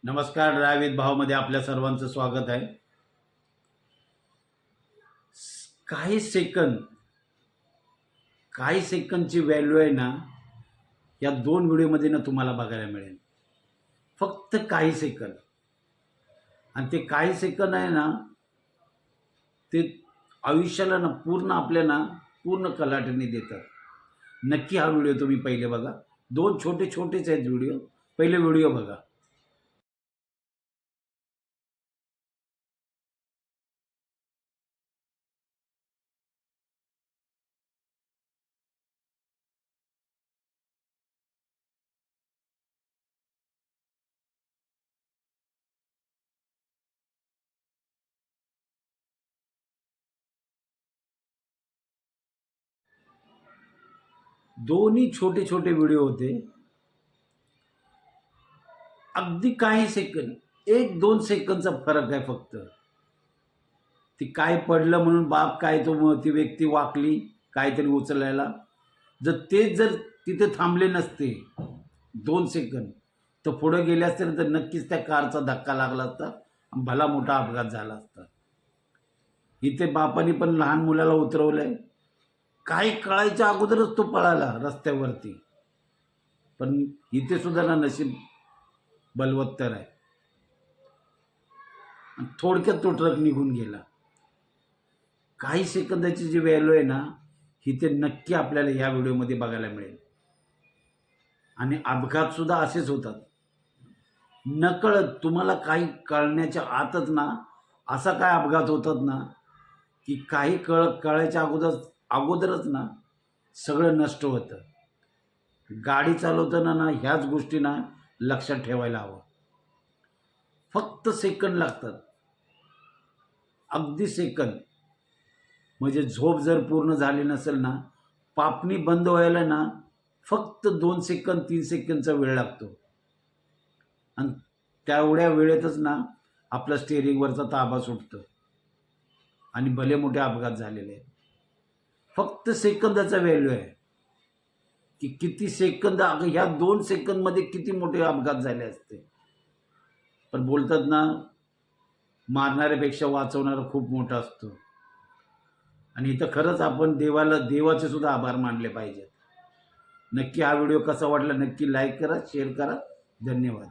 नमस्कार. ड्रायव्ह भावमध्ये आपल्या सर्वांचं स्वागत आहे. काही सेकंद काही सेकंदची व्हॅल्यू आहे ना, या दोन व्हिडिओमध्ये ना तुम्हाला बघायला मिळेल. फक्त काही सेकंद. आणि ते काही सेकंद आहे ना, ते आयुष्याला ना पूर्ण आपल्याला पूर्ण कलाटणी देतात. नक्की हा व्हिडिओ तुम्ही पहिले बघा. दोन छोटेच आहेत व्हिडिओ. पहिले व्हिडिओ बघा. दोन्ही छोटे व्हिडिओ होते. अगदी काही सेकंद, 1-2 सेकंदचा फरक आहे फक्त. ती काय पडलं म्हणून बाप काय तो ती व्यक्ती वाकली काहीतरी उचलायला. जर तिथे थांबले नसते 2 सेकंद, तर पुढे गेले असते तर नक्कीच त्या कारचा धक्का लागला असता, भला मोठा अपघात झाला असता. इथे बापाने पण लहान मुलाला उतरवलंय. काही कळायच्या अगोदरच तो पळाला रस्त्यावरती. पण इथे सुद्धा ना नशीब बलवत्तर आहे. थोडक्यात तो ट्रक निघून गेला. काही सेकंदाची जी व्हॅल्यू आहे ना, ही ते नक्की आपल्याला या व्हिडिओमध्ये बघायला मिळेल. आणि अपघात सुद्धा असेच होतात. नकळत तुम्हाला काही कळण्याच्या आतच ना असा काय अपघात होतात ना, की काही कळायच्या अगोदरच ना सगळं नष्ट होतं. गाडी चालवताना ना ह्याच गोष्टी ना लक्षात ठेवायला हवं. फक्त सेकंद लागतात. अगदी सेकंद. म्हणजे झोप जर पूर्ण झाली नसेल ना, पापणी बंद व्हायला ना फक्त 2 सेकंद 3 सेकंदचा वेळ लागतो. आणि तेवढ्या वेळेतच ना आपला स्टेअरिंगवरचा ताबा सुटतो आणि भले मोठे अपघात झालेले आहेत. फक्त सेकंदाचा व्हॅल्यू आहे की किती सेकंद, ह्या 2 सेकंदमध्ये किती मोठे अपघात झाले असते. पण बोलतात ना, मारणाऱ्यापेक्षा वाचवणारा खूप मोठा असतो. आणि इथं खरंच आपण देवाचे सुद्धा आभार मानले पाहिजेत. नक्की हा व्हिडिओ कसा वाटला नक्की लाईक करा, शेअर करा. धन्यवाद.